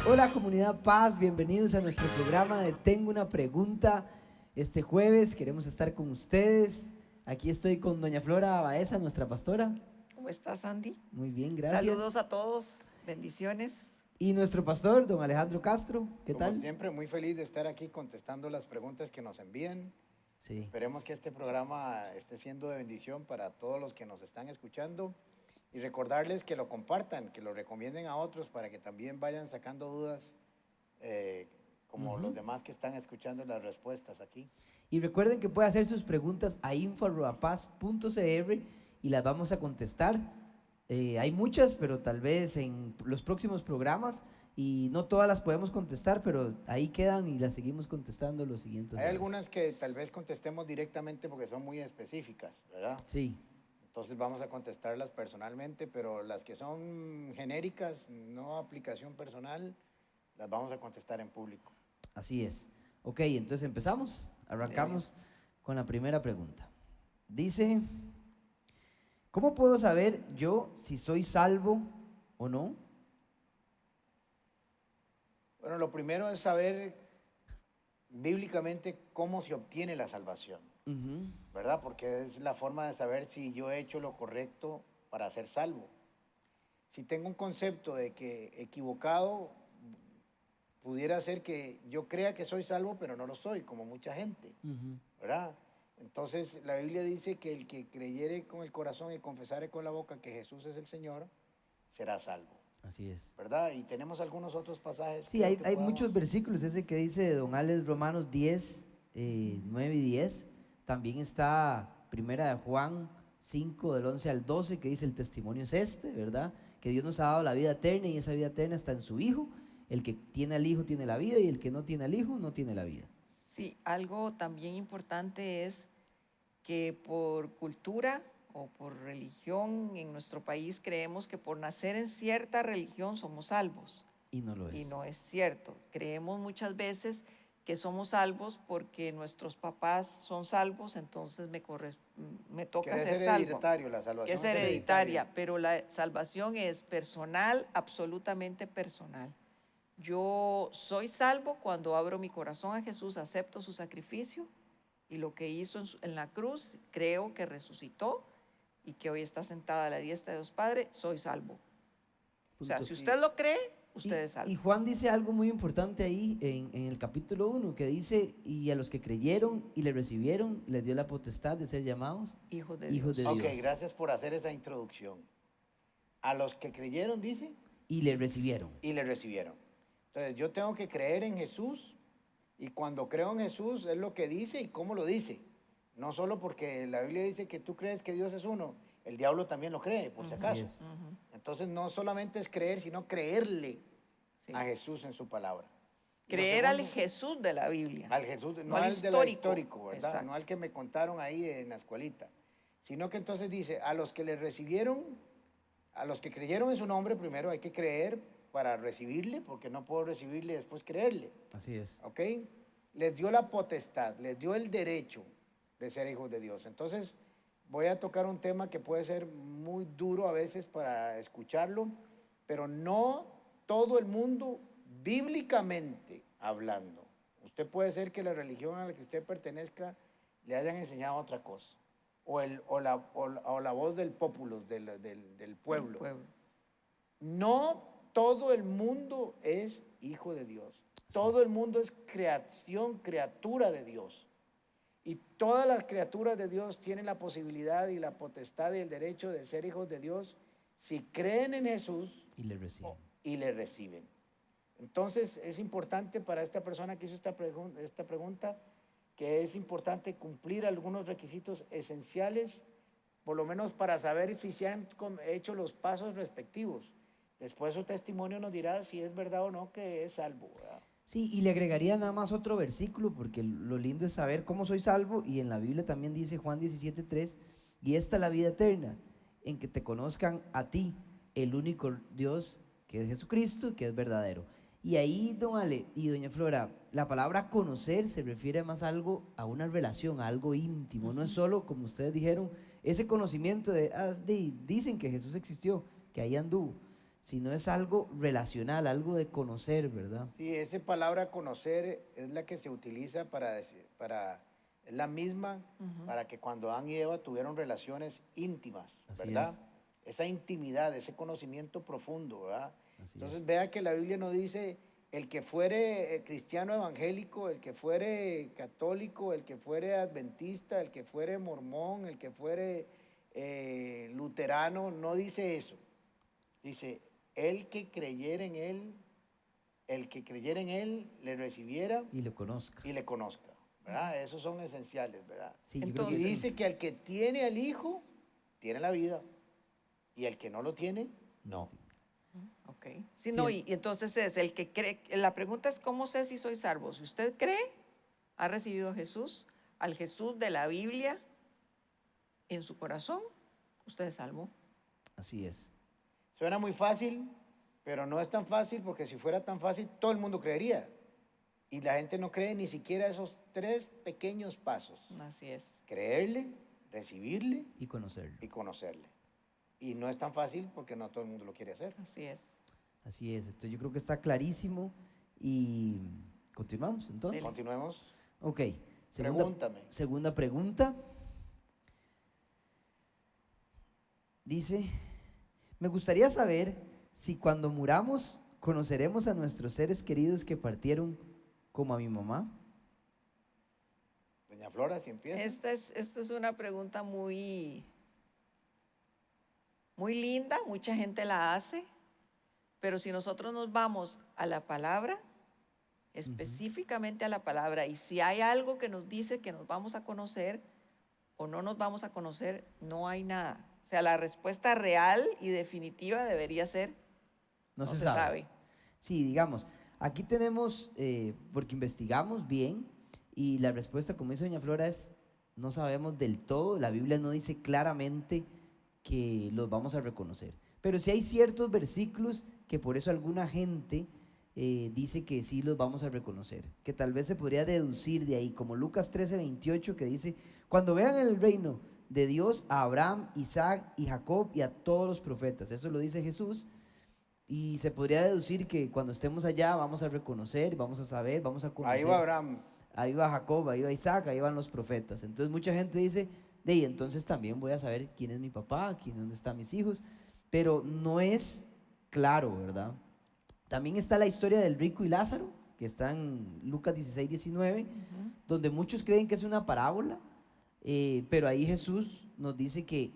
Hola comunidad Paz, bienvenidos a nuestro programa de Tengo una pregunta. Este jueves queremos estar con ustedes. Aquí estoy con doña Flora Baeza, nuestra pastora. ¿Cómo estás, Andy? Muy bien, gracias. Saludos a todos, bendiciones. Y nuestro pastor, don Alejandro Castro, ¿qué Como tal? siempre, muy feliz de estar aquí contestando las preguntas que nos envíen. Sí, Esperemos que este programa esté siendo de bendición para todos los que nos están escuchando y recordarles que lo compartan, que lo recomienden a otros para que también vayan sacando dudas como los demás que están escuchando las respuestas aquí. y recuerden que puede hacer sus preguntas a info@paz.cr y las vamos a contestar. Hay muchas, pero tal vez en los próximos programas, y no todas las podemos contestar, pero ahí quedan y las seguimos contestando los siguientes Hay días. algunas que tal vez contestemos directamente porque son muy específicas, ¿verdad? Sí, Entonces vamos a contestarlas personalmente, pero las que son genéricas, no aplicación personal, las vamos a contestar en público. así es. Ok, entonces empezamos. Arrancamos con la primera pregunta. Dice, ¿cómo puedo saber yo si soy salvo o no? Bueno, lo primero es saber bíblicamente cómo se obtiene la salvación, Ujú, ¿verdad? Porque es la forma de saber si yo he hecho lo correcto para ser salvo. Si tengo un concepto de que equivocado, pudiera ser que yo crea que soy salvo, pero no lo soy, como mucha gente, ujú. ¿verdad? Entonces la Biblia dice que el que creyere con el corazón y confesare con la boca que Jesús es el Señor, será salvo, Así es. ¿verdad? Y tenemos algunos otros pasajes. Sí, creo hay, que hay podamos- muchos versículos, ese que dice de don Alex Romanos 10, 9 y 10. También está primera de Juan 5, del 11 al 12, que dice el testimonio es este, ¿verdad? Que Dios nos ha dado la vida eterna y esa vida eterna está en su Hijo. El que tiene al Hijo tiene la vida y el que no tiene al Hijo no tiene la vida. Sí, algo también importante es que por cultura o por religión en nuestro país creemos que por nacer en cierta religión somos salvos. Y no lo es. Y no es cierto. Creemos muchas veces que somos salvos porque nuestros papás son salvos, entonces me toca Que es ser salvo. hereditario, la Que salvación es hereditaria, pero la salvación es personal, absolutamente personal. Yo soy salvo cuando abro mi corazón a Jesús, acepto su sacrificio y lo que hizo en la cruz, creo que resucitó y que hoy está sentada a la diestra de Dios Padre, soy salvo. O sea, Punto. si usted lo cree, Y, usted es salvo. y Juan dice algo muy importante ahí en el capítulo 1, que dice, y a los que creyeron y le recibieron, les dio la potestad de ser llamados Hijos de hijos Dios. de Ok, Dios. gracias por hacer esa introducción. A los que creyeron, dice, Y le recibieron. y le recibieron. Entonces yo tengo que creer en Jesús y cuando creo en Jesús es lo que dice y cómo lo dice. No solo porque la Biblia dice que tú crees que Dios es uno, el diablo también lo cree, por si Ujú. acaso. Así es. Ujú, Entonces no solamente es creer, sino creerle sí. a Jesús en su palabra. Y lo Creer al segundo, Jesús de la Biblia. al Jesús, no no al al de la histórico. histórico, ¿verdad? Exacto. No al que me contaron ahí en la escuelita. Sino que entonces dice, a los que le recibieron, a los que creyeron en su nombre, primero hay que creer para recibirle, porque no puedo recibirle y después creerle. Así es. ¿Ok? Les dio la potestad, les dio el derecho de ser hijos de Dios. Entonces, voy a tocar un tema que puede ser muy duro a veces para escucharlo, pero no todo el mundo, bíblicamente hablando. Usted puede ser que la religión a la que usted pertenezca le hayan enseñado otra cosa, o la voz del populus, del pueblo. El pueblo. No todo el mundo es hijo de Dios. Todo el mundo es creación, criatura de Dios. Y todas las criaturas de Dios tienen la posibilidad y la potestad y el derecho de ser hijos de Dios si creen en Jesús Y le reciben. y le reciben. Entonces es importante para esta persona que hizo esta pregunta, que es importante cumplir algunos requisitos esenciales, por lo menos para saber si se han hecho los pasos respectivos. Después su testimonio nos dirá si es verdad o no que es salvo, ¿verdad? Sí, y le agregaría nada más otro versículo, porque lo lindo es saber cómo soy salvo, y en la Biblia también dice Juan 17:3, y esta es la vida eterna, en que te conozcan a ti, el único Dios, que es Jesucristo, que es verdadero. Y ahí, don Ale y doña Flora, la palabra conocer se refiere más a algo, a una relación, a algo íntimo, no es solo, como ustedes dijeron, ese conocimiento dicen que Jesús existió, que ahí anduvo, sino es algo relacional, algo de conocer, ¿verdad? Sí, esa palabra conocer es la que se utiliza es la misma Ujú. para que cuando Adán y Eva tuvieron relaciones íntimas, Así ¿verdad? Esa intimidad, ese conocimiento profundo, ¿verdad? Así Entonces es. vea que la Biblia no dice el que fuere cristiano evangélico, el que fuere católico, el que fuere adventista, el que fuere mormón, el que fuere luterano, no dice eso. Dice, el que creyera en él, el que creyera en él, le recibiera Y lo conozca. y le conozca, ¿verdad? Esos son esenciales, ¿verdad? Sí, yo creo Y que Entonces, sí. dice que al que tiene al Hijo, tiene la vida, y el que no lo tiene, no. ok. Sí, Sí, no, y entonces es el que cree, la pregunta es ¿cómo sé si soy salvo? Si usted cree, ha recibido a Jesús, al Jesús de la Biblia en su corazón, usted es salvo. así es. Suena muy fácil, pero no es tan fácil porque si fuera tan fácil, todo el mundo creería. Y la gente no cree ni siquiera esos 3 pequeños pasos. Así es. Creerle, recibirle Y conocerlo. y conocerle. Y no es tan fácil porque no todo el mundo lo quiere hacer. Así es. Así es. Entonces yo creo que está clarísimo y continuamos entonces. Dele. Continuemos. Ok. Pregúntame. Segunda pregunta. Dice, me gustaría saber si cuando muramos conoceremos a nuestros seres queridos que partieron como a mi mamá. Doña Flora, si empieza. Esta es una pregunta muy, muy linda, mucha gente la hace, pero si nosotros nos vamos a la palabra, específicamente a la palabra, y si hay algo que nos dice que nos vamos a conocer o no nos vamos a conocer, no hay nada. O sea, la respuesta real y definitiva debería ser, No se sabe. Sí, digamos, aquí tenemos, porque investigamos bien y la respuesta, como dice doña Flora, es no sabemos del todo. La Biblia no dice claramente que los vamos a reconocer. Pero sí hay ciertos versículos que por eso alguna gente dice que sí los vamos a reconocer. Que tal vez se podría deducir de ahí, como Lucas 13:28 que dice, cuando vean el reino de Dios a Abraham, Isaac y Jacob y a todos los profetas. Eso lo dice Jesús. Y se podría deducir que cuando estemos allá vamos a reconocer, vamos a saber, vamos a conocer. Ahí va Abraham. Ahí va Jacob, ahí va Isaac, ahí van los profetas. Entonces mucha gente dice, de ahí entonces también voy a saber quién es mi papá, dónde están mis hijos. Pero no es claro, ¿verdad? También está la historia del rico y Lázaro, que está en Lucas 16:19, donde muchos creen que es una parábola, pero ahí Jesús nos dice que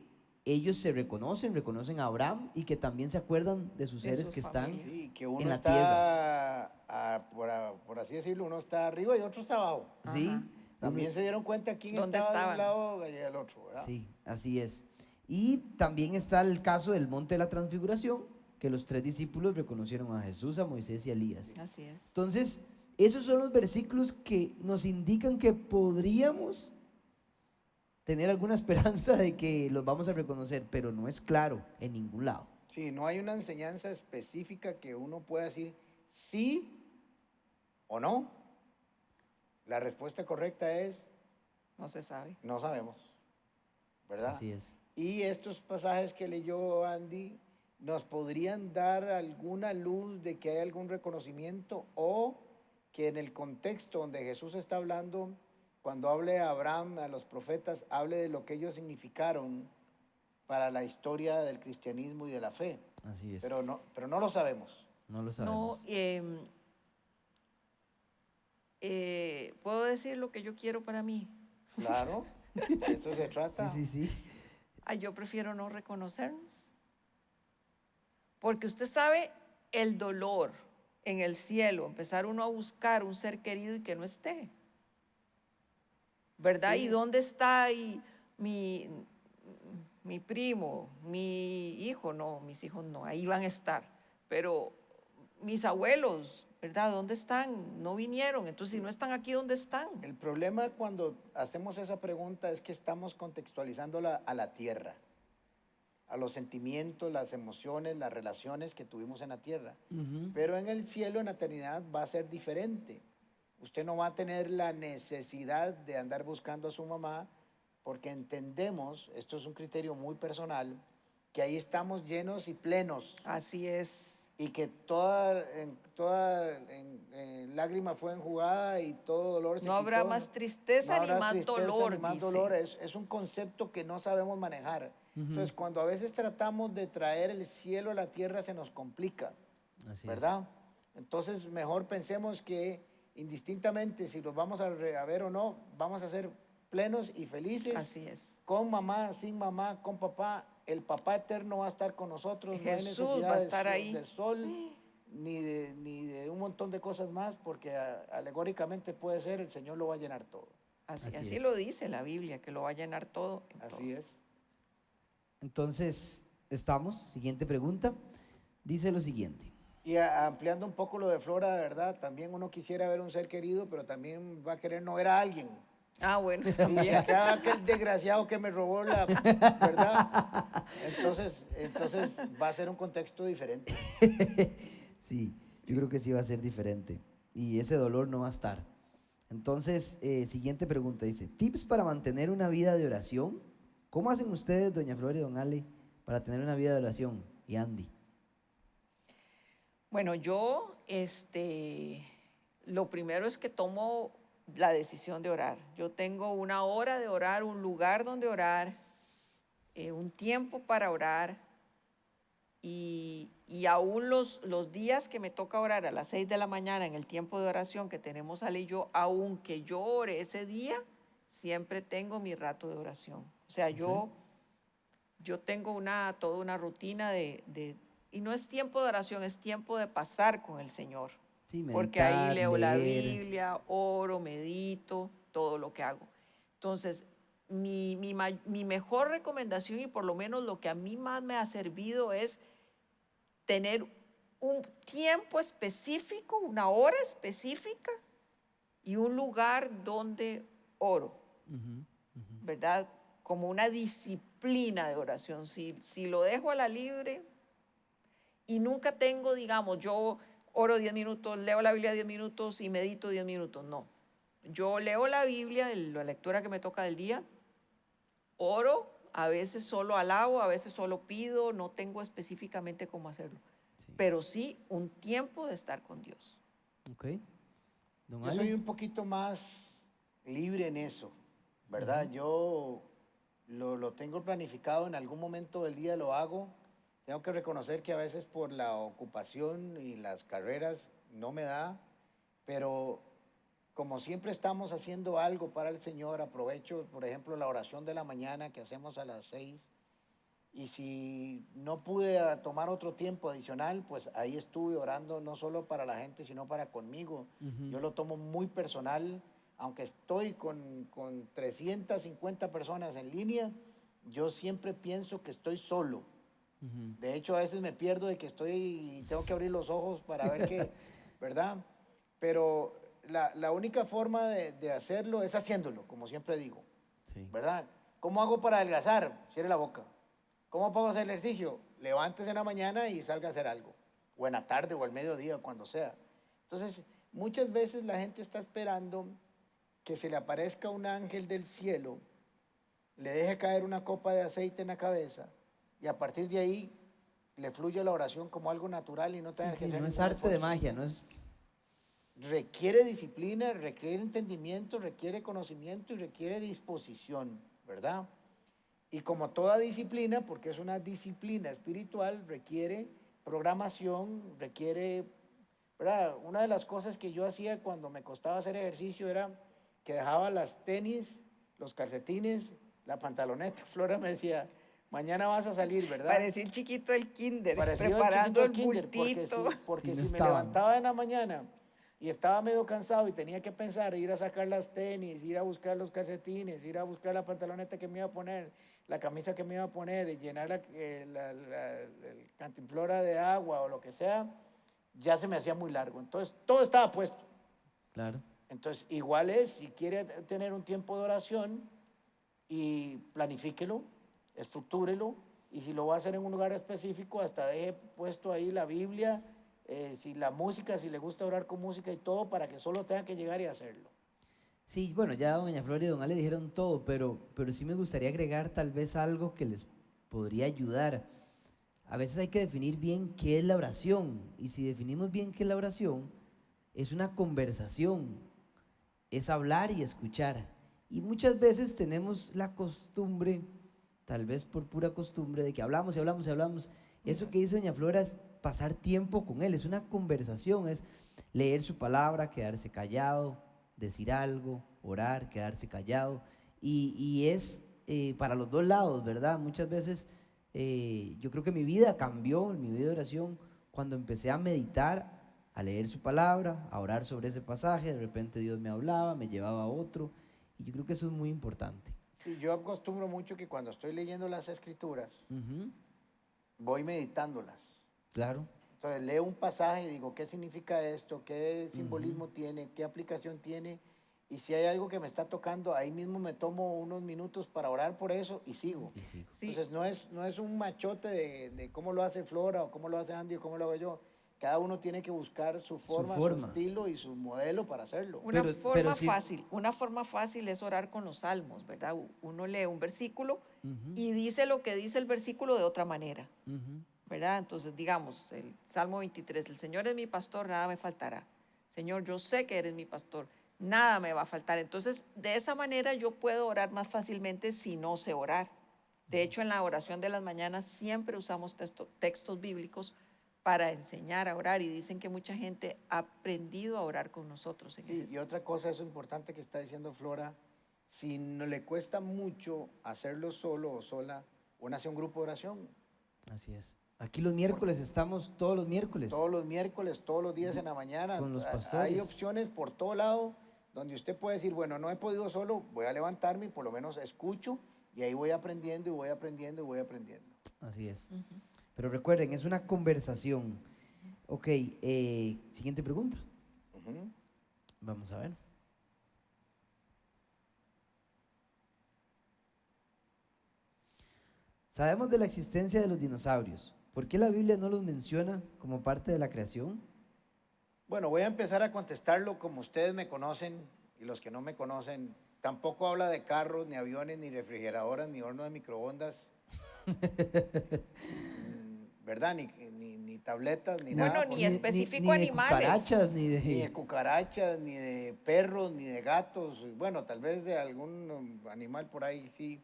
ellos se reconocen a Abraham y que también se acuerdan de sus De seres sus que están familias. Sí, que en uno la tierra. está, por así decirlo, uno está arriba y otro está abajo. ¿Sí? Ajá. También Uno- se dieron cuenta quién ¿Dónde estaba de un estaban? lado y del otro, ¿verdad? Sí, así es. Y también está el caso del monte de la transfiguración, que los 3 discípulos reconocieron a Jesús, a Moisés y a Elías. Así es. Entonces, esos son los versículos que nos indican que podríamos tener alguna esperanza de que los vamos a reconocer, pero no es claro en ningún lado. Sí, no hay una enseñanza específica que uno pueda decir sí o no. La respuesta correcta es No se sabe. no sabemos, ¿verdad? Así es. Y estos pasajes que leyó Andy nos podrían dar alguna luz de que hay algún reconocimiento o que en el contexto donde Jesús está hablando, cuando hable a Abraham, a los profetas, hable de lo que ellos significaron para la historia del cristianismo y de la fe. Así es. Pero no lo sabemos. No lo No, sabemos. puedo decir lo que yo quiero para mí. Claro, de eso se Sí, trata. sí, sí. Ay, yo prefiero no reconocernos. Porque usted sabe el dolor en el cielo, empezar uno a buscar un ser querido y que no esté. ¿Verdad? Sí. ¿Y dónde está mi primo, mi hijo? No, mis hijos no, ahí van a estar. Pero mis abuelos, ¿verdad? ¿Dónde están? No vinieron. Entonces, si no están aquí, ¿dónde están? El problema cuando hacemos esa pregunta es que estamos contextualizándola a la tierra, a los sentimientos, las emociones, las relaciones que tuvimos en la tierra. Ujú. Pero en el cielo, en la eternidad, va a ser diferente. Usted no va a tener la necesidad de andar buscando a su mamá porque entendemos, esto es un criterio muy personal, que ahí estamos llenos y plenos, Así es. y que lágrima fue enjugada y todo dolor se No habrá quitó. más No tristeza ni habrá más tristeza dolor, ni más dice. dolor. Es un concepto que no sabemos manejar. Entonces, cuando a veces tratamos de traer el cielo a la tierra, se nos complica, Así ¿verdad? Entonces, mejor pensemos que indistintamente si los vamos a ver o no, vamos a ser plenos y felices, Así es. con mamá, sin mamá, con papá. El papá eterno va a estar con nosotros, no hay Jesús va necesidad a estar ahí. del sol ni de un montón de cosas más, porque alegóricamente puede ser, el Señor lo va a llenar todo. Así es. lo dice la Biblia, que lo va a llenar todo. En Así todo. es. Entonces, siguiente pregunta, dice lo siguiente. Y ampliando un poco lo de Flora, de verdad, también uno quisiera ver un ser querido, pero también va a querer no ver a alguien. Ah, bueno, Y también. acá aquel desgraciado que me robó la, ¿verdad? Entonces va a ser un contexto diferente. Sí, yo creo que sí va a ser diferente y ese dolor no va a estar. Entonces, siguiente pregunta dice, ¿tips para mantener una vida de oración? ¿Cómo hacen ustedes, doña Flor y don Ale, para tener una vida de oración? Y Andy. Bueno, yo, lo primero es que tomo la decisión de orar. Yo tengo una hora de orar, un lugar donde orar, un tiempo para orar. Y aún los días que me toca orar a las 6 de la mañana en el tiempo de oración que tenemos Ale y yo, aunque yo ore ese día, siempre tengo mi rato de oración. O sea, yo tengo toda una rutina y no es tiempo de oración, es tiempo de pasar con el Señor. Sí, Porque ahí meditar, leo la leer. Biblia, oro, medito, todo lo que hago. Entonces, mi mejor recomendación y por lo menos lo que a mí más me ha servido es tener un tiempo específico, una hora específica y un lugar donde oro, ¿verdad? Como una disciplina de oración. Si lo dejo a la libre y nunca tengo, digamos, yo oro 10 minutos, leo la Biblia 10 minutos y medito 10 minutos, no. Yo leo la Biblia, la lectura que me toca del día, oro, a veces solo alabo, a veces solo pido, no tengo específicamente cómo hacerlo. Sí. Pero sí un tiempo de estar con Dios. Ok. Don Yo Ale. soy un poquito más libre en eso, ¿verdad? Yo lo tengo planificado, en algún momento del día lo hago. Tengo que reconocer que a veces por la ocupación y las carreras no me da, pero como siempre estamos haciendo algo para el Señor, aprovecho, por ejemplo, la oración de la mañana que hacemos a las 6, y si no pude tomar otro tiempo adicional, pues ahí estuve orando no solo para la gente, sino para conmigo. Yo lo tomo muy personal, aunque estoy con 350 personas en línea, yo siempre pienso que estoy solo. De hecho, a veces me pierdo de que estoy y tengo que abrir los ojos para ver qué, ¿verdad? Pero la única forma de hacerlo es haciéndolo, como siempre digo, Sí. ¿verdad? ¿Cómo hago para adelgazar? Cierre la boca. ¿Cómo puedo hacer ejercicio? Levántese en la mañana y salga a hacer algo. O en la tarde o al mediodía, cuando sea. Entonces, muchas veces la gente está esperando que se le aparezca un ángel del cielo, le deje caer una copa de aceite en la cabeza y a partir de ahí le fluye la oración como algo natural y no tenga que hacer no es ningún arte de esfuerzo. magia, no es... Requiere disciplina, requiere entendimiento, requiere conocimiento y requiere disposición, ¿verdad? Y como toda disciplina, porque es una disciplina espiritual, requiere programación, requiere, ¿verdad? Una de las cosas que yo hacía cuando me costaba hacer ejercicio era que dejaba las tenis, los calcetines, la pantaloneta. Flora me decía, mañana vas a salir, ¿verdad? Parecía el chiquito del kinder, Parecía el preparando el chiquito del kinder, bultito. porque Sí, no si me estaban. levantaba en la mañana y estaba medio cansado y tenía que pensar, ir a sacar las tenis, ir a buscar los calcetines, ir a buscar la pantaloneta que me iba a poner, la camisa que me iba a poner y llenar el cantimplora de agua o lo que sea, ya se me hacía muy largo. Entonces, todo estaba puesto. Claro. Entonces, igual es, si quiere tener un tiempo de oración, y planifíquelo, estructúrelo, y si lo va a hacer en un lugar específico, hasta deje puesto ahí la Biblia, si la música, si le gusta orar con música y todo, para que solo tenga que llegar y hacerlo. Sí, bueno, ya doña Flor y don Ale dijeron todo, pero sí me gustaría agregar tal vez algo que les podría ayudar. A veces hay que definir bien qué es la oración. Y si definimos bien qué es la oración, es una conversación, es hablar y escuchar. Y muchas veces tenemos la costumbre, tal vez por pura costumbre, de que hablamos y hablamos y hablamos. Eso que dice doña Flora es pasar tiempo con él, es una conversación, es leer su palabra, quedarse callado, decir algo, orar, quedarse callado. Y es para los dos lados, ¿verdad? Muchas veces yo creo que mi vida cambió, mi vida de oración, cuando empecé a meditar, a leer su palabra, a orar sobre ese pasaje. De repente Dios me hablaba, me llevaba a otro. Y yo creo que eso es muy importante. Sí, yo acostumbro mucho que cuando estoy leyendo las escrituras, Ujú, voy meditándolas. claro. Entonces leo un pasaje y digo, ¿qué significa esto? ¿Qué simbolismo Ujú, tiene? ¿Qué aplicación tiene? Y si hay algo que me está tocando, ahí mismo me tomo unos minutos para orar por eso y sigo. y sigo. Sí, Entonces no es un machote de cómo lo hace Flora o cómo lo hace Andy o cómo lo hago yo. Cada uno tiene que buscar su Su forma, su forma. estilo y su modelo para hacerlo. Pero sí. una forma fácil es orar con los salmos, ¿verdad? Uno lee un versículo Ujú, y dice lo que dice el versículo de otra manera, ujú, ¿verdad? Entonces, digamos, el Salmo 23, el Señor es mi pastor, nada me faltará. Señor, yo sé que eres mi pastor, nada me va a faltar. Entonces, de esa manera yo puedo orar más fácilmente si no sé orar. De hecho, en la oración de las mañanas siempre usamos textos bíblicos para enseñar a orar y dicen que mucha gente ha aprendido a orar con nosotros en Sí, ese. y otra cosa, eso importante que está diciendo Flora, si no le cuesta mucho hacerlo solo o sola, uno hace un grupo de oración. así es. Aquí los miércoles estamos todos los miércoles Todos los miércoles, todos los días di- en la mañana. con los Hay pastores. opciones por todo lado donde usted puede decir, bueno, no he podido solo, voy a levantarme y por lo menos escucho y ahí voy aprendiendo y voy aprendiendo y voy aprendiendo. Así es. Ujú. Pero recuerden, es una conversación. Ok, siguiente pregunta. Ujú. Vamos a ver. Sabemos de la existencia de los dinosaurios. ¿Por qué la Biblia no los menciona como parte de la creación? Bueno, voy a empezar a contestarlo como ustedes me conocen y los que no me conocen. Tampoco habla de carros, ni aviones, ni refrigeradoras, ni horno de microondas, ¿verdad? Ni tabletas, ni Bueno, nada, ni porque específico Ni de cucarachas, animales. ni ni de de... cucarachas, ni de perros, ni de gatos. Bueno, tal vez de algún animal por ahí sí,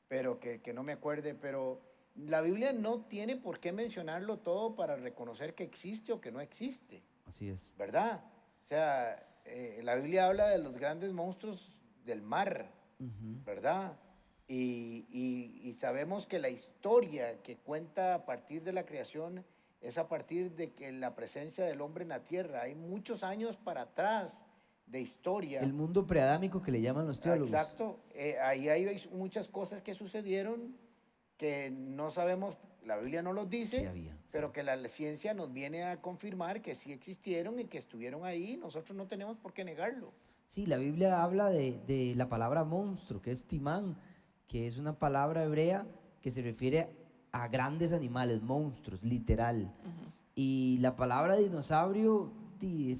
pero que no me acuerde. Pero la Biblia no tiene por qué mencionarlo todo para reconocer que existe o que no existe, Así es. ¿verdad? O sea, la Biblia habla de los grandes monstruos del mar, Ujú. ¿verdad? Y sabemos que la historia que cuenta a partir de la creación es a partir de que la presencia del hombre en la tierra. Hay muchos años para atrás de historia. El mundo preadámico que le llaman los teólogos. Exacto. Ahí hay muchas cosas que sucedieron que no sabemos, la Biblia no los Que dice, había. Sí. pero que la ciencia nos viene a confirmar que sí existieron y que estuvieron ahí. Nosotros no tenemos por qué negarlo. Sí, la Biblia habla de la palabra monstruo, que es timán, que es una palabra hebrea que se refiere a grandes animales, monstruos, literal. Ujú. Y la palabra dinosaurio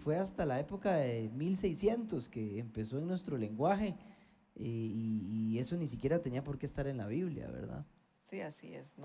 fue hasta la época de 1600 que empezó en nuestro lenguaje, y eso ni siquiera tenía por qué estar en la Biblia, ¿verdad? Sí, así es.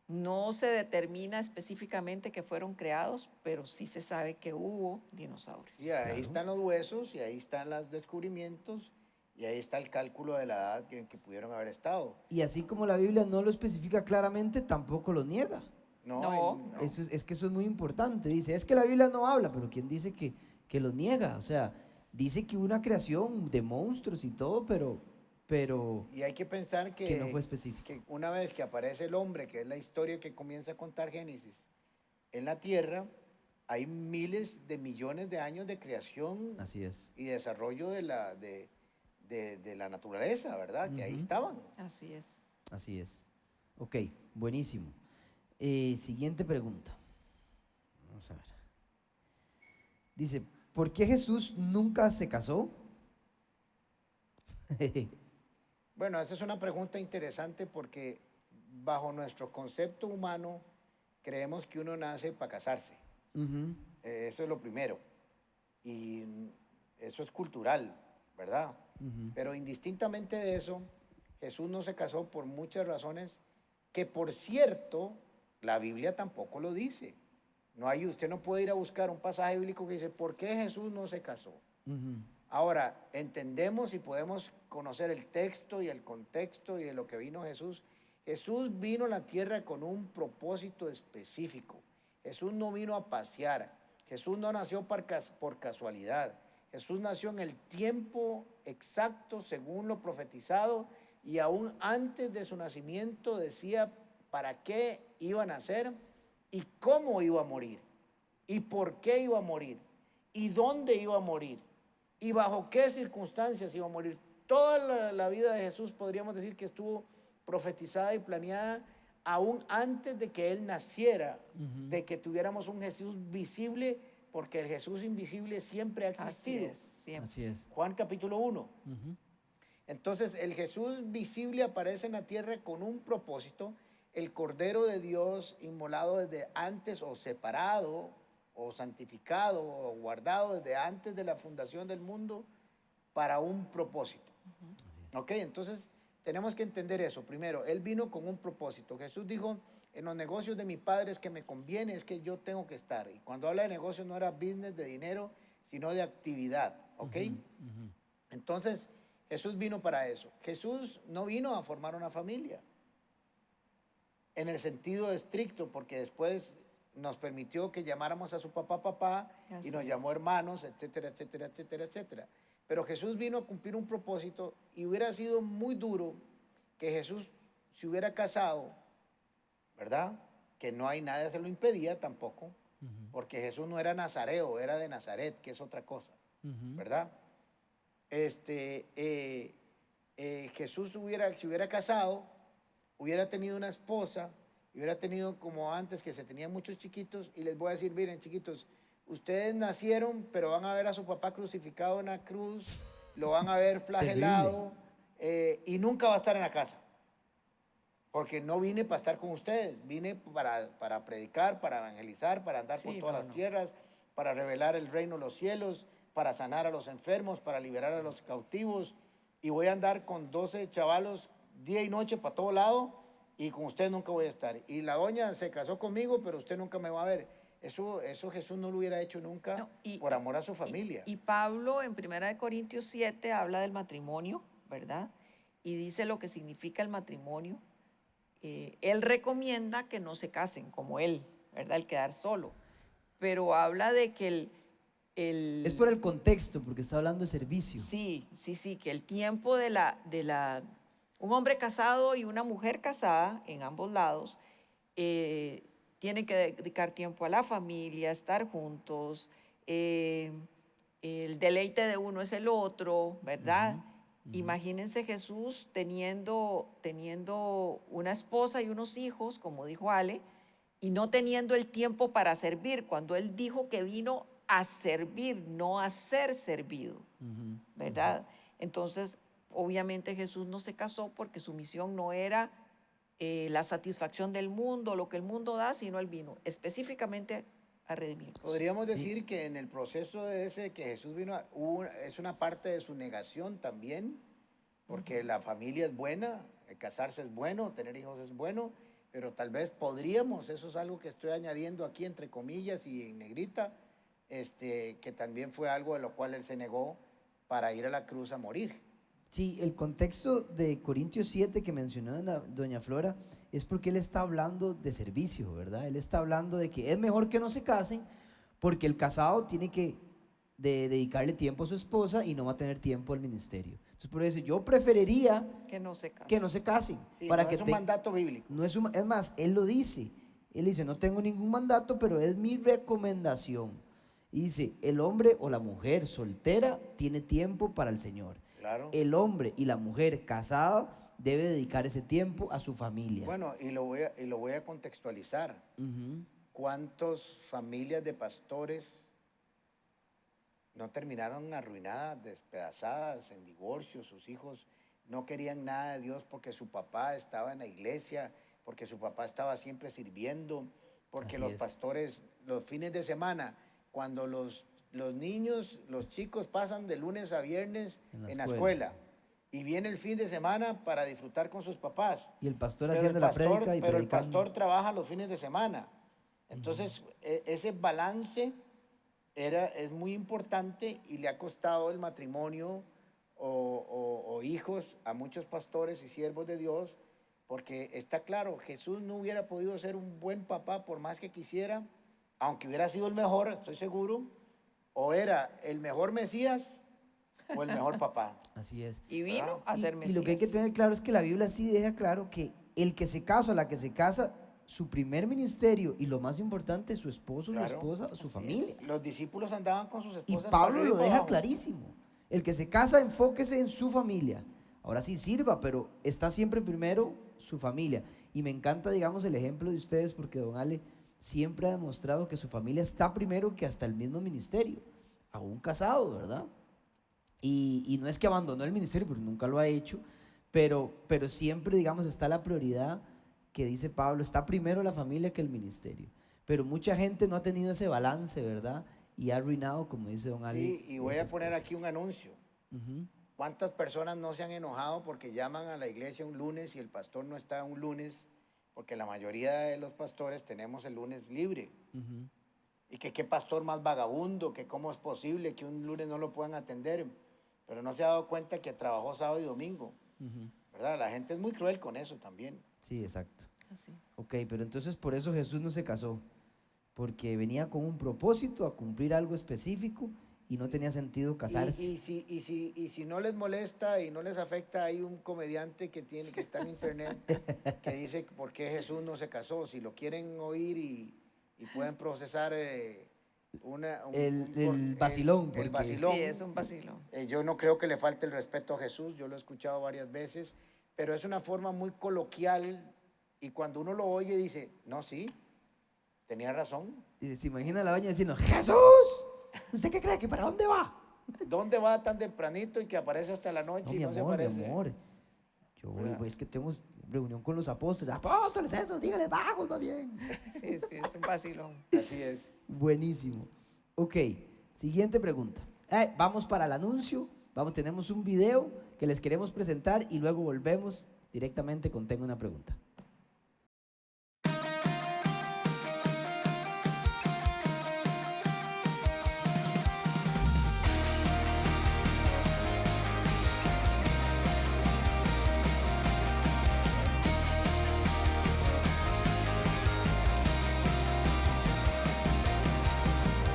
No se determina específicamente que fueron creados, pero sí se sabe que hubo dinosaurios. Y ahí Claro. están los huesos y ahí están los descubrimientos y ahí está el cálculo de la edad que pudieron haber estado. Y así como la Biblia no lo especifica claramente, tampoco lo niega. No, No, no. Es que eso es muy importante. Dice, es que la Biblia no habla, pero ¿quién dice que lo niega? O sea, dice que hubo una creación de monstruos y todo, pero Y hay que pensar que no fue específico. que una vez que aparece el hombre, que es la historia que comienza a contar Génesis, en la tierra, hay miles de millones de años de creación Así es. y desarrollo de la naturaleza, ¿verdad? Que ahí Ujú. estaban. así es. Así es. Ok, buenísimo. Siguiente pregunta. Vamos a ver. Dice, ¿por qué Jesús nunca se casó? Bueno, esa es una pregunta interesante porque bajo nuestro concepto humano creemos que uno nace para casarse. Ujú, Eso es lo primero. Y eso es cultural, ¿verdad? ujú. Pero indistintamente de eso, Jesús no se casó por muchas razones que, por cierto, la Biblia tampoco lo dice. No hay, usted no puede ir a buscar un pasaje bíblico que dice, ¿por qué Jesús no se casó? Ujú. Ahora, entendemos y podemos conocer el texto y el contexto y de lo que vino Jesús. Jesús vino a la tierra con un propósito específico. Jesús no vino a pasear. Jesús no nació por casualidad. Jesús nació en el tiempo exacto según lo profetizado, y aún antes de su nacimiento decía para qué iba a nacer y cómo iba a morir y por qué iba a morir y dónde iba a morir y bajo qué circunstancias iba a morir. Toda la vida de Jesús podríamos decir que estuvo profetizada y planeada aún antes de que Él naciera, Ujú. de que tuviéramos un Jesús visible, porque el Jesús invisible siempre ha Así existido. es, siempre. Así es. Juan capítulo 1. Ujú. Entonces el Jesús visible aparece en la tierra con un propósito, el Cordero de Dios inmolado desde antes, o separado o santificado o guardado desde antes de la fundación del mundo para un propósito. ¿Ok? Entonces tenemos que entender eso. Primero, Él vino con un propósito. Jesús dijo, en los negocios de mi Padre es que me conviene, es que yo tengo que estar. Y cuando habla de negocios no era business de dinero, sino de actividad. ¿Ok? Ujú, ujú. Entonces, Jesús vino para eso. Jesús no vino a formar una familia en el sentido estricto, porque después nos permitió que llamáramos a su papá papá Así y nos es. llamó hermanos, etcétera, etcétera, etcétera, etcétera. Pero Jesús vino a cumplir un propósito, y hubiera sido muy duro que Jesús se hubiera casado, ¿verdad? Que no hay nada que se lo impedía tampoco, Ujú. porque Jesús no era nazareo, era de Nazaret, que es otra cosa, Ujú. ¿verdad? Jesús se hubiera casado, hubiera tenido una esposa, y hubiera tenido como antes, que se tenían muchos chiquitos, y les voy a decir, miren chiquitos, ustedes nacieron, pero van a ver a su papá crucificado en la cruz, lo van a ver flagelado, y nunca va a estar en la casa. Porque no vine para estar con ustedes, vine para predicar, para evangelizar, para andar por Sí, todas no, las no. tierras, para revelar el reino de los cielos, para sanar a los enfermos, para liberar a los cautivos. Y voy a andar con 12 chavalos día y noche para todo lado, y con usted nunca voy a estar. Y la doña se casó conmigo, pero usted nunca me va a ver. Eso Jesús no lo hubiera hecho nunca No, por amor a su familia. Y Pablo en 1 Corintios 7 habla del matrimonio, ¿verdad? Y dice lo que significa el matrimonio. Él recomienda que no se casen como él, ¿verdad? El quedar solo. Pero habla de que Es por el contexto, porque está hablando de servicio. Sí, sí, sí, que el tiempo un hombre casado y una mujer casada en ambos lados tienen que dedicar tiempo a la familia, estar juntos, el deleite de uno es el otro, ¿verdad? Ujú, ujú. Imagínense Jesús teniendo una esposa y unos hijos, como dijo Ale, y no teniendo el tiempo para servir, cuando él dijo que vino a servir, no a ser servido, Ujú, ¿verdad? Entonces, obviamente Jesús no se casó porque su misión no era la satisfacción del mundo, lo que el mundo da, sino él vino específicamente a redimirnos. Podríamos Sí. decir que en el proceso de ese que Jesús vino, es una parte de su negación también, porque la familia es buena, casarse es bueno, tener hijos es bueno, pero tal vez podríamos, eso es algo que estoy añadiendo aquí entre comillas y en negrita, que también fue algo de lo cual él se negó para ir a la cruz a morir. Sí, el contexto de Corintios 7 que mencionó doña Flora es porque él está hablando de servicio, ¿verdad? Él está hablando de que es mejor que no se casen porque el casado tiene que dedicarle tiempo a su esposa y no va a tener tiempo al ministerio. Entonces por eso yo preferiría Que no se case. que no se casen. Sí, para no que es un mandato bíblico. no es, es más, él lo dice. Él dice, no tengo ningún mandato, pero es mi recomendación. Y dice, el hombre o la mujer soltera tiene tiempo para el Señor. Claro. El hombre y la mujer casada debe dedicar ese tiempo a su familia. Bueno, y lo voy a contextualizar. Ujú. ¿Cuántas familias de pastores no terminaron arruinadas, despedazadas, en divorcio? Sus hijos no querían nada de Dios porque su papá estaba en la iglesia, porque su papá estaba siempre sirviendo, porque Así los es. pastores, los fines de semana, cuando los niños, los chicos pasan de lunes a viernes En la en la escuela. escuela, y viene el fin de semana para disfrutar con sus papás. Y el pastor Pero haciendo la prédica y pero el predicando. pastor trabaja los fines de semana. Entonces, ese balance es muy importante y le ha costado el matrimonio o hijos a muchos pastores y siervos de Dios, porque está claro, Jesús no hubiera podido ser un buen papá por más que quisiera, aunque hubiera sido el mejor, estoy seguro, o era el mejor Mesías o el mejor papá. Así es. Y vino ¿Verdad? a ser Y Mesías. lo que hay que tener claro es que la Biblia sí deja claro que el que se casa o la que se casa, su primer ministerio y lo más importante, su esposo, Claro, su esposa, su así familia. Los discípulos andaban con sus Y esposas. Pablo para arriba y lo para deja abajo. clarísimo. El que se casa, enfóquese en su familia. Ahora sí sirva, pero está siempre primero su familia. Y me encanta, digamos, el ejemplo de ustedes, porque don Ale siempre ha demostrado que su familia está primero que hasta el mismo ministerio, aún casado, ¿verdad? Y no es que abandonó el ministerio, porque nunca lo ha hecho, pero siempre, digamos, está la prioridad que dice Pablo, está primero la familia que el ministerio. Pero mucha gente no ha tenido ese balance, ¿verdad? Y ha arruinado, como dice don Ale. Sí, y voy a esas poner cosas. aquí un anuncio. Ujú. ¿Cuántas personas no se han enojado porque llaman a la iglesia un lunes y el pastor no está un lunes? Porque la mayoría de los pastores tenemos el lunes libre. Ujú. Y que qué pastor más vagabundo, que cómo es posible que un lunes no lo puedan atender. Pero no se ha dado cuenta que trabajó sábado y domingo, Ujú. ¿verdad? La gente es muy cruel con eso también. Sí, exacto. Así. Ok, pero entonces por eso Jesús no se casó, porque venía con un propósito a cumplir algo específico y no tenía sentido casarse. Y si no les molesta y no les afecta, hay un comediante que está en internet que dice por qué Jesús no se casó. Si lo quieren oír y pueden procesar El vacilón, el porque- vacilón. Sí, es un vacilón. Yo no creo que le falte el respeto a Jesús, yo lo he escuchado varias veces, pero es una forma muy coloquial y cuando uno lo oye dice, no, sí, tenía razón. Y se imagina la baña diciendo, Jesús, ¿usted qué cree? ¿Que para dónde va? ¿Dónde va tan tempranito y que aparece hasta la No, noche mi y no se amor, mi aparece? amor. Yo voy, ¿Verdad? pues, es que tenemos reunión con los apóstoles. Apóstoles, eso, dígales vagos, va bien. Sí, sí, es un vacilón. Así es. Buenísimo. Ok, siguiente pregunta. Vamos para el anuncio. Tenemos un video que les queremos presentar y luego volvemos directamente con Tengo una pregunta.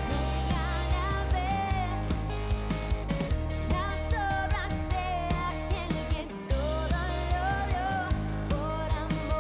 Vengan a ver las obras de aquel que todo lo dio por amor.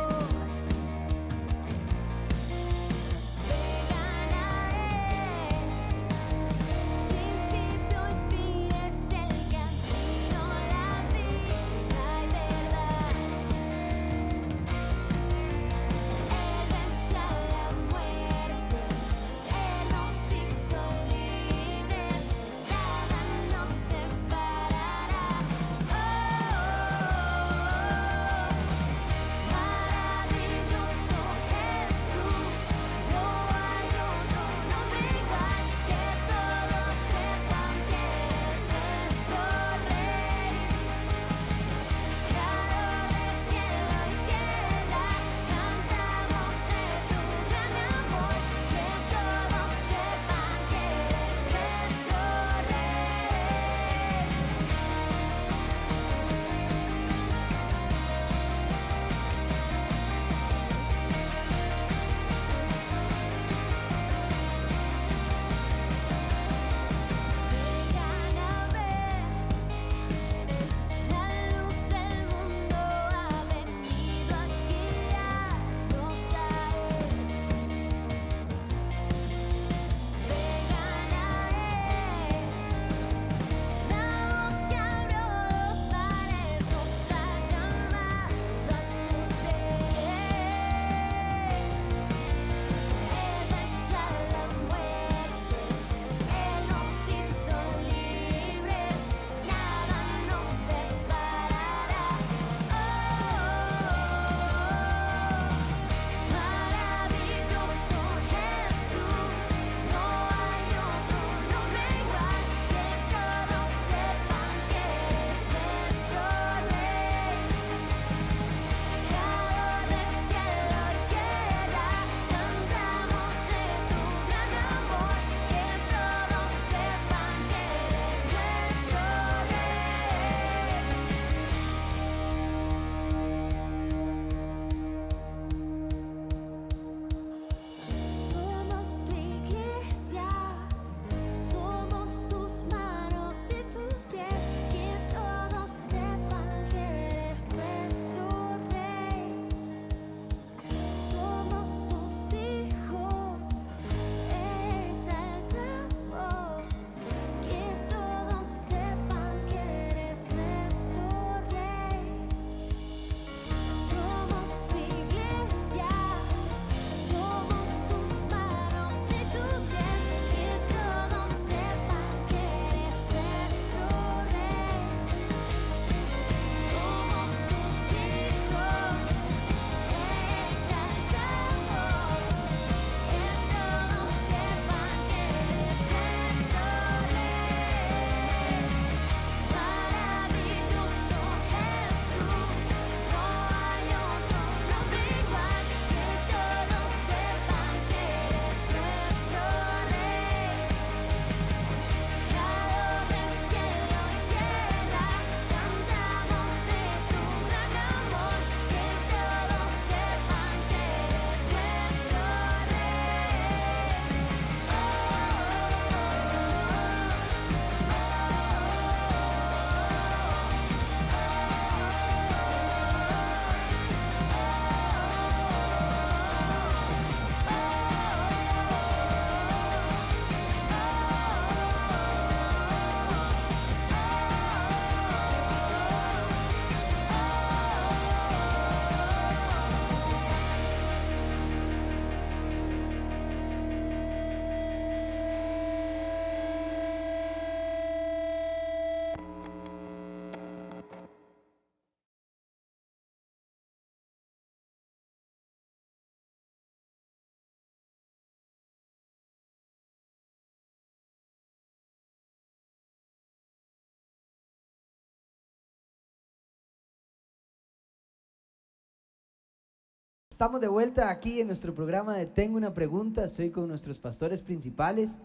Estamos de vuelta aquí en nuestro programa de Tengo una pregunta. Estoy con nuestros pastores principales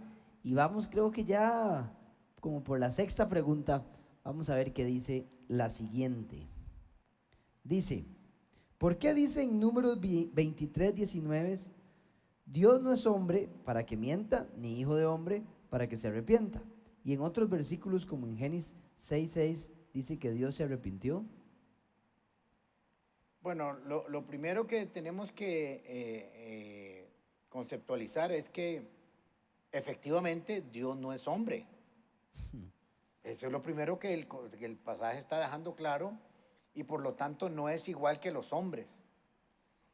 y vamos, creo que ya como por la sexta pregunta. Vamos a ver qué dice la siguiente. Dice, ¿por qué dice en Números 23:19, Dios no es hombre para que mienta, ni hijo de hombre para que se arrepienta? Y en otros versículos como en Génesis 6:6 dice que Dios se arrepintió. Bueno, lo primero que tenemos que conceptualizar es que efectivamente Dios no es hombre. Eso es lo primero que el pasaje está dejando claro y por lo tanto no es igual que los hombres.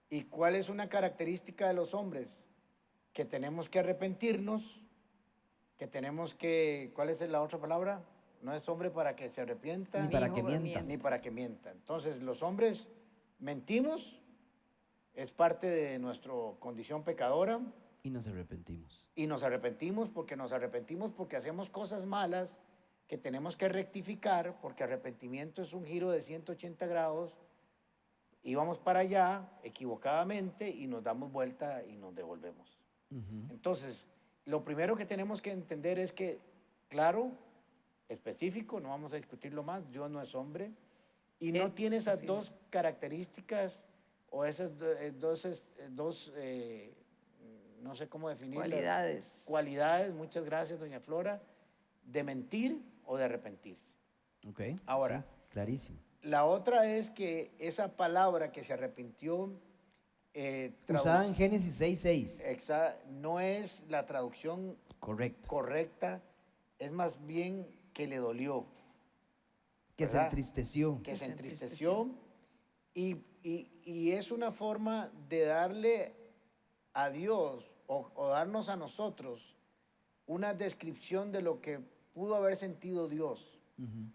¿Y cuál es una característica de los hombres? Que tenemos que arrepentirnos, que tenemos que, ¿cuál es la otra palabra? No es hombre para que se arrepienta, Ni para Hijo que de mienta. ni para que mienta. Entonces, los hombres mentimos, es parte de nuestra condición pecadora Y nos arrepentimos. y nos arrepentimos porque hacemos cosas malas que tenemos que rectificar, porque arrepentimiento es un giro de 180 grados, íbamos para allá equivocadamente y nos damos vuelta y nos devolvemos. Ujú. Entonces, lo primero que tenemos que entender es que, claro, específico, no vamos a discutirlo más, Dios no es hombre y no tiene esas así dos características o esas dos, no sé cómo definirlas. Cualidades. Cualidades, muchas gracias, doña Flora, de mentir o de arrepentirse. Ok. Ahora. Sí, clarísimo. La otra es que esa palabra que se arrepintió, Usada en Génesis 6:6. no es la traducción Correcto. correcta, es más bien que le dolió, Que se ¿verdad? entristeció. que se entristeció y es una forma de darle a Dios o darnos a nosotros una descripción de lo que pudo haber sentido Dios, Ujú.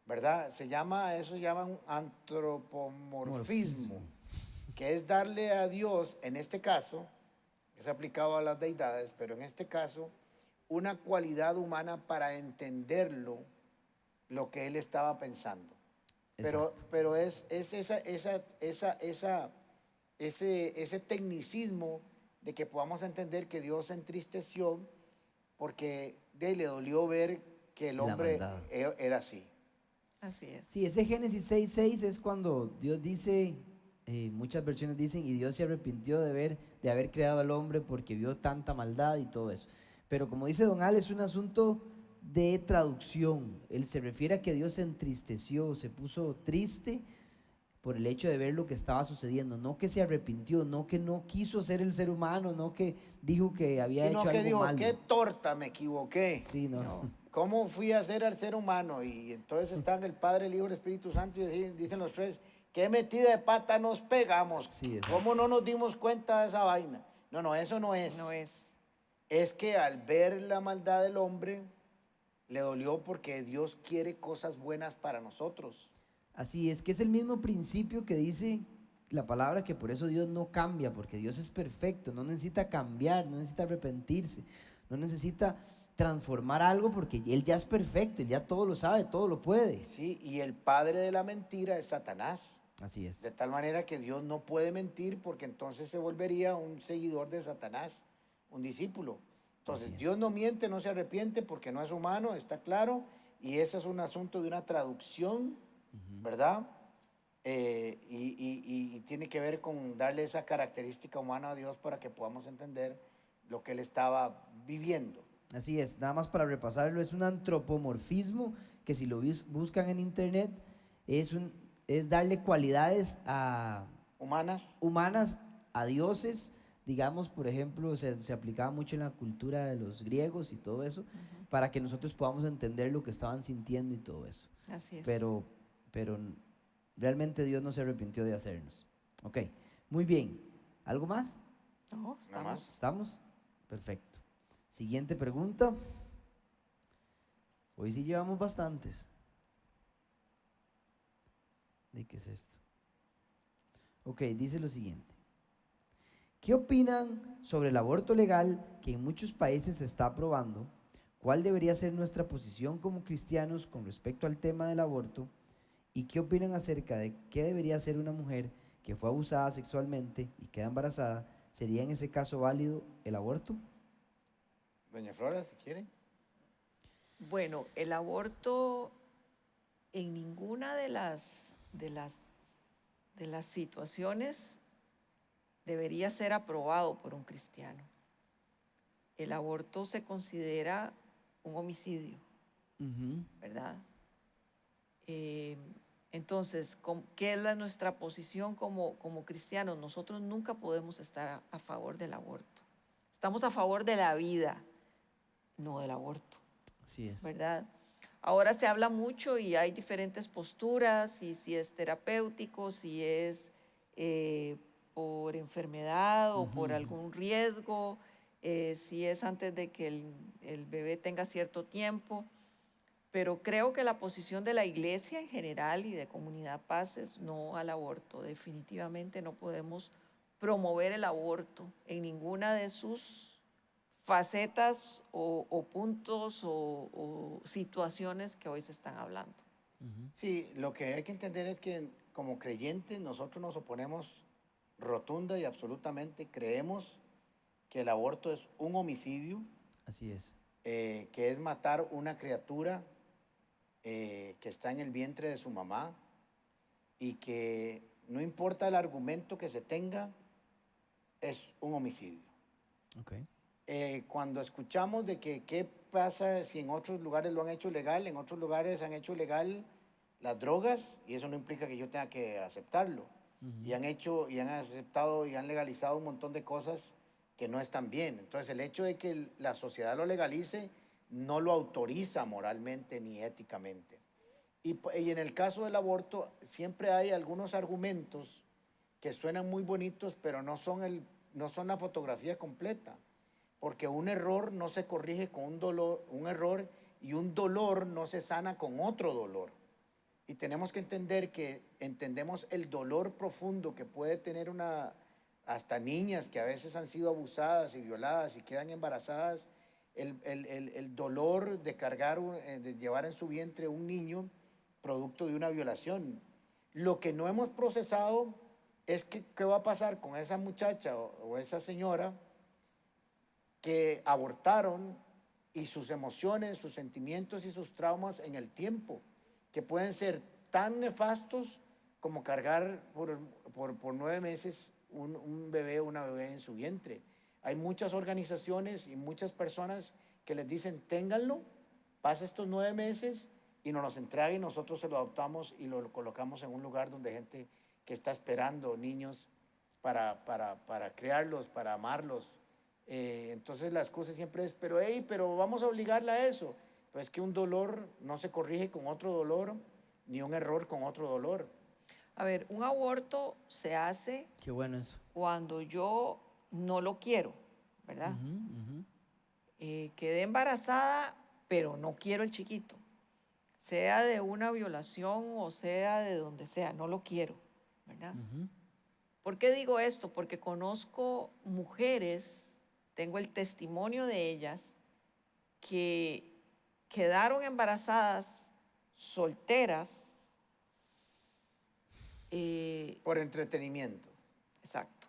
¿verdad? Eso se llama un antropomorfismo, Morfismo. que es darle a Dios, en este caso, es aplicado a las deidades, pero en este caso, una cualidad humana para entenderlo, lo que él estaba pensando. Exacto. Pero es ese tecnicismo de que podamos entender que Dios se entristeció porque le dolió ver que el La hombre maldad. era así. Así es. Sí, ese Génesis 6:6 es cuando Dios dice, muchas versiones dicen, y Dios se arrepintió de haber creado al hombre porque vio tanta maldad y todo eso. Pero como dice Don Al, es un asunto de traducción. Él se refiere a que Dios se entristeció, se puso triste por el hecho de ver lo que estaba sucediendo. No que se arrepintió, no que no quiso ser el ser humano, no que dijo que había Sino hecho que algo dijo, malo. qué torta, me equivoqué. Sí, no. No. ¿Cómo fui a ser al ser humano? Y entonces están el Padre, el Hijo y el Espíritu Santo y dicen los tres, ¿qué metida de pata nos pegamos? Sí, exacto. ¿Cómo no nos dimos cuenta de esa vaina? No, eso no es. No es. Es que al ver la maldad del hombre, le dolió porque Dios quiere cosas buenas para nosotros. Así es, que es el mismo principio que dice la palabra, que por eso Dios no cambia, porque Dios es perfecto, no necesita cambiar, no necesita arrepentirse, no necesita transformar algo porque Él ya es perfecto, Él ya todo lo sabe, todo lo puede. Sí, y el padre de la mentira es Satanás. Así es. De tal manera que Dios no puede mentir porque entonces se volvería un seguidor de Satanás, un discípulo. Entonces Así es. Dios no miente, no se arrepiente porque no es humano, está claro, y ese es un asunto de una traducción, Ujú. ¿verdad? Y tiene que ver con darle esa característica humana a Dios para que podamos entender lo que él estaba viviendo. Así es, nada más para repasarlo, es un antropomorfismo que si lo buscan en internet es darle cualidades Humanas, humanas a dioses. Digamos, por ejemplo, se aplicaba mucho en la cultura de los griegos y todo eso, para que nosotros podamos entender lo que estaban sintiendo y todo eso. Así es. Pero realmente Dios no se arrepintió de hacernos. Ok, muy bien. ¿Algo más? No, Nada más. estamos. ¿Estamos? Perfecto. Siguiente pregunta. Hoy sí llevamos bastantes. ¿De qué es esto? Ok, dice lo siguiente. ¿Qué opinan sobre el aborto legal que en muchos países se está aprobando? ¿Cuál debería ser nuestra posición como cristianos con respecto al tema del aborto? ¿Y qué opinan acerca de qué debería hacer una mujer que fue abusada sexualmente y queda embarazada, ¿sería en ese caso válido el aborto? Doña Flora, si quiere. Bueno, el aborto en ninguna de las situaciones debería ser aprobado por un cristiano. El aborto se considera un homicidio, ¿verdad? Eh, entonces, ¿qué es nuestra posición como cristianos? Nosotros nunca podemos estar a favor del aborto. Estamos a favor de la vida, no del aborto, Así es. ¿verdad? Ahora se habla mucho y hay diferentes posturas, y si es terapéutico, si es por enfermedad o por algún riesgo, si es antes de que el bebé tenga cierto tiempo. Pero creo que la posición de la iglesia en general y de Comunidad Paz es no al aborto. Definitivamente no podemos promover el aborto en ninguna de sus facetas o puntos o situaciones que hoy se están hablando. Sí, lo que hay que entender es que como creyentes nosotros nos oponemos rotunda y absolutamente, creemos que el aborto es un homicidio, Así es. que es matar una criatura que está en el vientre de su mamá y que no importa el argumento que se tenga, es un homicidio. Ok. Cuando escuchamos de que qué pasa si en otros lugares lo han hecho legal, en otros lugares han hecho legal las drogas, y eso no implica que yo tenga que aceptarlo. Y han hecho, y han aceptado, y han legalizado un montón de cosas que no están bien. Entonces el hecho de que la sociedad lo legalice no lo autoriza moralmente ni éticamente. Y en el caso del aborto siempre hay algunos argumentos que suenan muy bonitos, pero no son la fotografía completa. Porque un error no se corrige con un dolor, un error, y un dolor no se sana con otro dolor. Y tenemos que entender que entendemos el dolor profundo que puede tener hasta niñas que a veces han sido abusadas y violadas y quedan embarazadas, el dolor de cargar, de llevar en su vientre un niño producto de una violación. Lo que no hemos procesado es qué va a pasar con esa muchacha o esa señora que abortaron, y sus emociones, sus sentimientos y sus traumas en el tiempo, que pueden ser tan nefastos como cargar por 9 meses un bebé o una bebé en su vientre. Hay muchas organizaciones y muchas personas que les dicen, ténganlo, pasa estos 9 meses y nos los entrega y nosotros se lo adoptamos y lo colocamos en un lugar donde hay gente que está esperando niños para criarlos, para amarlos. Entonces la excusa siempre es, pero vamos a obligarla a eso. Pues es que un dolor no se corrige con otro dolor, ni un error con otro dolor. A ver, un aborto se hace Qué bueno eso. cuando yo no lo quiero, ¿verdad? Quedé embarazada, pero no quiero el chiquito. Sea de una violación o sea de donde sea, no lo quiero, ¿verdad? ¿Por qué digo esto? Porque conozco mujeres, tengo el testimonio de ellas, que quedaron embarazadas, solteras. Por entretenimiento. Exacto.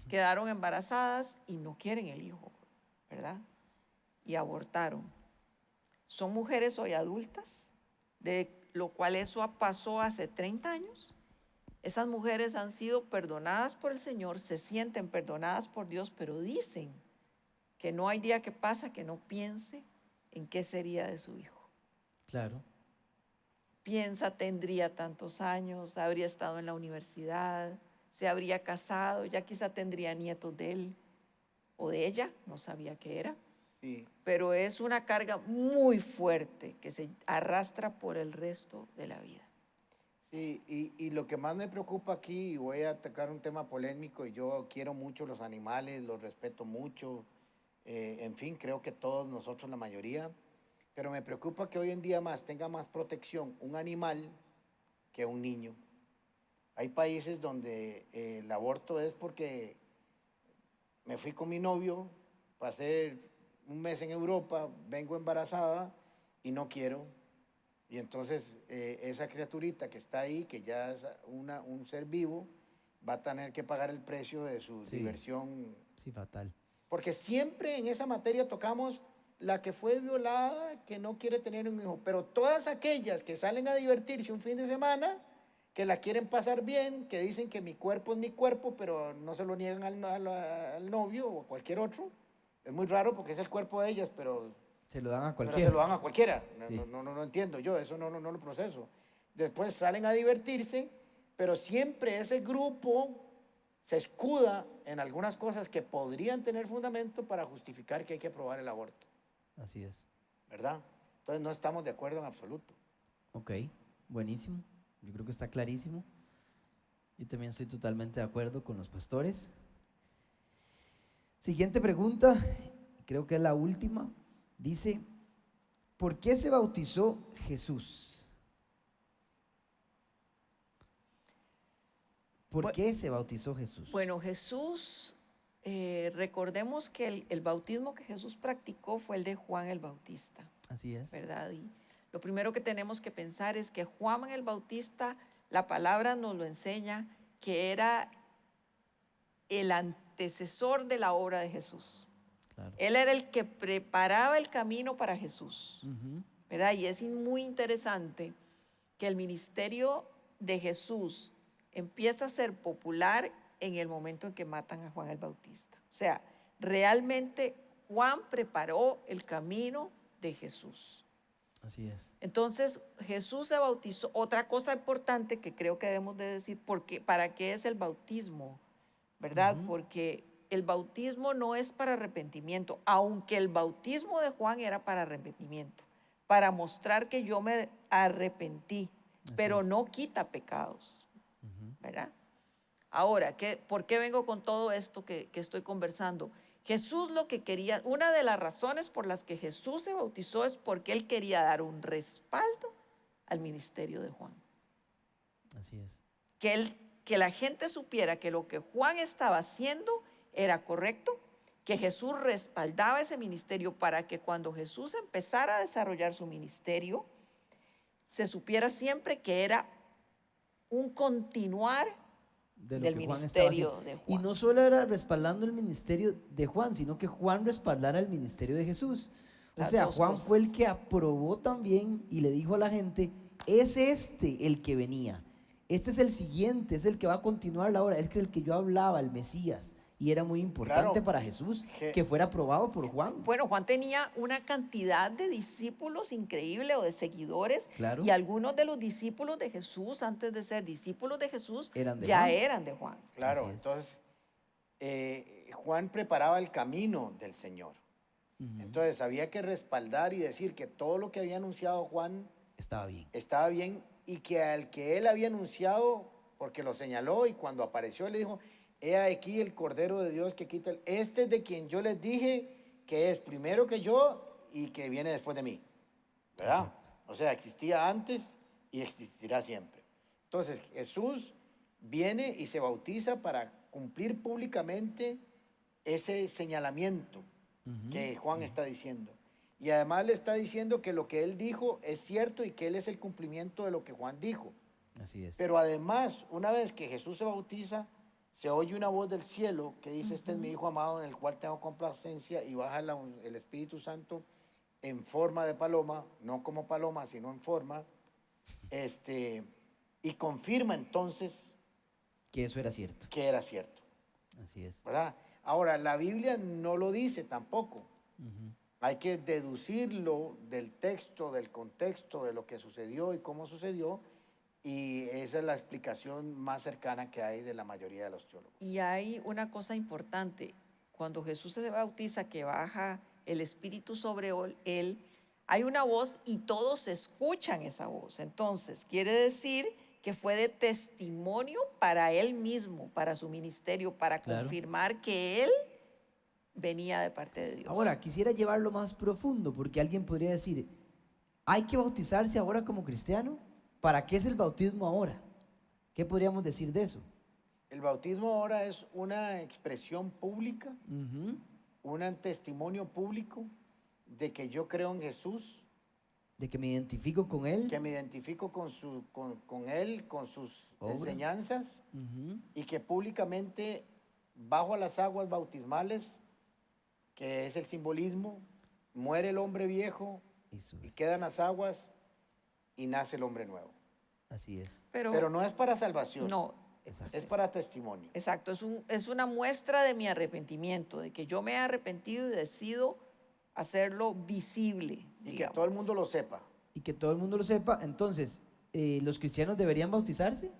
Quedaron embarazadas y no quieren el hijo, ¿verdad? Y abortaron. Son mujeres hoy adultas, de lo cual eso pasó hace 30 años. Esas mujeres han sido perdonadas por el Señor, se sienten perdonadas por Dios, pero dicen que no hay día que pasa que no piense en qué sería de su hijo. Claro. Piensa, tendría tantos años, habría estado en la universidad, se habría casado, ya quizá tendría nietos de él o de ella, no sabía qué era. Sí. Pero es una carga muy fuerte que se arrastra por el resto de la vida. Sí, y lo que más me preocupa aquí, y voy a tocar un tema polémico, y yo quiero mucho los animales, los respeto mucho, en fin, creo que todos nosotros, la mayoría, pero me preocupa que hoy en día tenga más protección un animal que un niño. Hay países donde el aborto es porque me fui con mi novio, pasé un mes en Europa, vengo embarazada y no quiero. Y entonces esa criaturita que está ahí, que ya es un ser vivo, va a tener que pagar el precio de su Sí. diversión. Sí, fatal. Porque siempre en esa materia tocamos la que fue violada, que no quiere tener un hijo. Pero todas aquellas que salen a divertirse un fin de semana, que la quieren pasar bien, que dicen que mi cuerpo es mi cuerpo, pero no se lo niegan al novio o a cualquier otro. Es muy raro porque es el cuerpo de ellas, pero Se lo dan a se cualquiera. lo dan a cualquiera. No, Sí. no entiendo yo, eso no lo proceso. Después salen a divertirse, pero siempre ese grupo se escuda en algunas cosas que podrían tener fundamento para justificar que hay que aprobar el aborto, Así es. ¿verdad? Entonces no estamos de acuerdo en absoluto. Ok, buenísimo. Yo creo que está clarísimo. Yo también estoy totalmente de acuerdo con los pastores. Siguiente pregunta, creo que es la última. Dice, ¿por qué se bautizó Jesús? ¿Por Bu- qué se bautizó Jesús? Bueno, Jesús, recordemos que el bautismo que Jesús practicó fue el de Juan el Bautista, Así es. ¿verdad? Y lo primero que tenemos que pensar es que Juan el Bautista, la palabra nos lo enseña, que era el antecesor de la obra de Jesús. Claro. Él era el que preparaba el camino para Jesús, Ujú. ¿verdad? Y es muy interesante que el ministerio de Jesús empieza a ser popular en el momento en que matan a Juan el Bautista. O sea, realmente Juan preparó el camino de Jesús. Así es. Entonces Jesús se bautizó. Otra cosa importante que creo que debemos de decir, ¿para qué es el bautismo? ¿Verdad? Ujú. Porque el bautismo no es para arrepentimiento, aunque el bautismo de Juan era para arrepentimiento, para mostrar que yo me arrepentí, Así pero es. no quita pecados, Ujú. ¿verdad? Ahora, ¿por qué vengo con todo esto que estoy conversando? Jesús lo que quería, una de las razones por las que Jesús se bautizó es porque él quería dar un respaldo al ministerio de Juan. Así es. Que la gente supiera que lo que Juan estaba haciendo era correcto, que Jesús respaldaba ese ministerio para que cuando Jesús empezara a desarrollar su ministerio, se supiera siempre que era un continuar De lo del que Juan estaba ministerio haciendo. de Y Juan. no solo era respaldando el ministerio de Juan, sino que Juan respaldara el ministerio de Jesús. O Las sea, dos Juan fue el cosas. que aprobó también y le dijo a la gente, es este el que venía. Este es el siguiente, es el que va a continuar la obra, es el que yo hablaba, el Mesías. Y era muy importante Claro. para Jesús Je- que fuera aprobado por Juan. Bueno, Juan tenía una cantidad de discípulos increíble o de seguidores, Claro. y algunos de los discípulos de Jesús, antes de ser discípulos de Jesús, Eran de ya Juan. eran de Juan. Claro, Así es. entonces Juan preparaba el camino del Señor. Ujú. Entonces había que respaldar y decir que todo lo que había anunciado Juan Estaba bien. estaba bien y que al que él había anunciado, porque lo señaló y cuando apareció le dijo, he aquí el Cordero de Dios que quita este es de quien yo les dije que es primero que yo y que viene después de mí. ¿Verdad? Exacto. O sea, existía antes y existirá siempre. Entonces Jesús viene y se bautiza para cumplir públicamente ese señalamiento Ujú. que Juan está diciendo. Y además le está diciendo que lo que él dijo es cierto y que él es el cumplimiento de lo que Juan dijo. Así es. Pero además, una vez que Jesús se bautiza, se oye una voz del cielo que dice, este es mi Hijo amado en el cual tengo complacencia, y baja el Espíritu Santo en forma de paloma, no como paloma, sino en forma, y confirma entonces Que eso era cierto. que era cierto, Así es. ¿verdad? Ahora, la Biblia no lo dice tampoco. Ujú. Hay que deducirlo del texto, del contexto, de lo que sucedió y cómo sucedió, y esa es la explicación más cercana que hay de la mayoría de los teólogos. Y hay una cosa importante, cuando Jesús se bautiza, que baja el Espíritu sobre él, hay una voz y todos escuchan esa voz. Entonces, quiere decir que fue de testimonio para él mismo, para su ministerio, para Claro. confirmar que él venía de parte de Dios. Ahora, quisiera llevarlo más profundo, porque alguien podría decir, ¿hay que bautizarse ahora como cristiano? ¿Para qué es el bautismo ahora? ¿Qué podríamos decir de eso? El bautismo ahora es una expresión pública, Ujú. un testimonio público de que yo creo en Jesús De que me identifico con Él. que me identifico con Él, con sus Obra. enseñanzas, Ujú. y que públicamente bajo a las aguas bautismales, que es el simbolismo, muere el hombre viejo Y y sube. quedan las aguas y nace el hombre nuevo. Así es. Pero no es para salvación, no, Exacto. es para testimonio. exacto, es una muestra de mi arrepentimiento, de que yo me he arrepentido y decido hacerlo visible. Y que digamos. todo el mundo lo sepa. Y que todo el mundo lo sepa. Entonces, ¿los cristianos deberían bautizarse?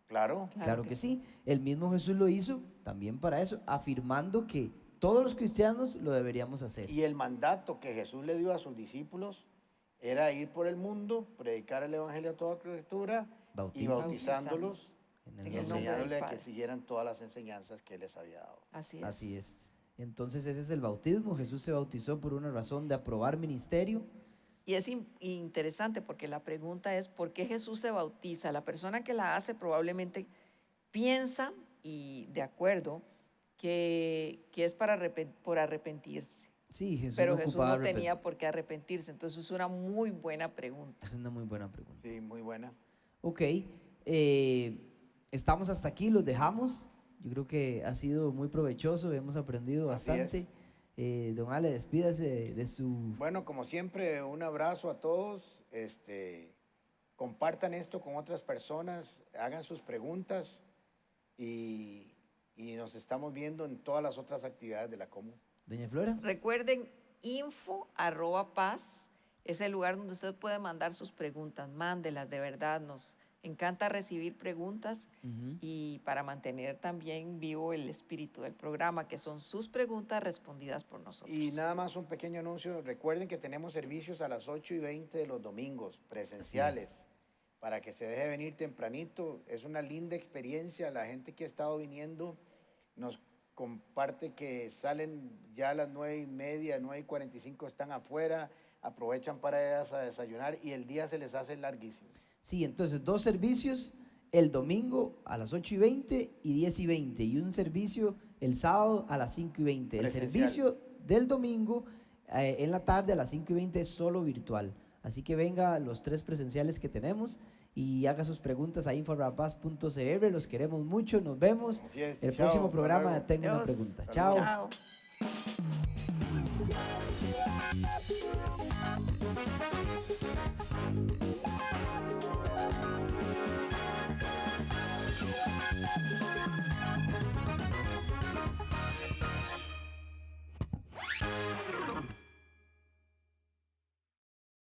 Claro. Claro que sí. El mismo Jesús lo hizo también para eso, afirmando que todos los cristianos lo deberíamos hacer. Y el mandato que Jesús le dio a sus discípulos era ir por el mundo, predicar el evangelio a toda criatura y Bautizos bautizándolos en en el el nombre. nombre del enseñándole a que Padre. siguieran todas las enseñanzas que él les había dado. Así es. Así es. Entonces ese es el bautismo. Jesús se bautizó por una razón de aprobar ministerio. Y es interesante porque la pregunta es, ¿por qué Jesús se bautiza? La persona que la hace probablemente piensa, y de acuerdo, que es por arrepentirse. Sí, Jesús Pero no Jesús ocupaba no tenía por qué arrepentirse. Entonces es una muy buena pregunta. Es una muy buena pregunta. Sí, muy buena. Ok, estamos hasta aquí, los dejamos. Yo creo que ha sido muy provechoso, hemos aprendido Así es. bastante. Don Ale, despídase de su... Bueno, como siempre, un abrazo a todos. Compartan esto con otras personas, hagan sus preguntas y nos estamos viendo en todas las otras actividades de la Comu. Doña Flora. Recuerden, info@paz es el lugar donde usted puede mandar sus preguntas. Mándelas, de verdad. Nos encanta recibir preguntas Ujú. y para mantener también vivo el espíritu del programa, que son sus preguntas respondidas por nosotros. Y nada más un pequeño anuncio. Recuerden que tenemos servicios a las 8:20 de los domingos, presenciales, para que se deje venir tempranito. Es una linda experiencia. La gente que ha estado viniendo nos comparte que salen ya a las 9:30, 9:45, están afuera, aprovechan para ir a desayunar y el día se les hace larguísimo. Sí, entonces 2 servicios el domingo a las 8:20 y 10:20 y un servicio el sábado a las 5:20. El Presencial. servicio del domingo en la tarde a las 5:20 es solo virtual. Así que venga a los 3 presenciales que tenemos y haga sus preguntas a info@paz.cr. Los queremos mucho, nos vemos. Así es, El chao, próximo hasta programa luego. tengo una Dios. pregunta. Hasta Chao. luego. Chao.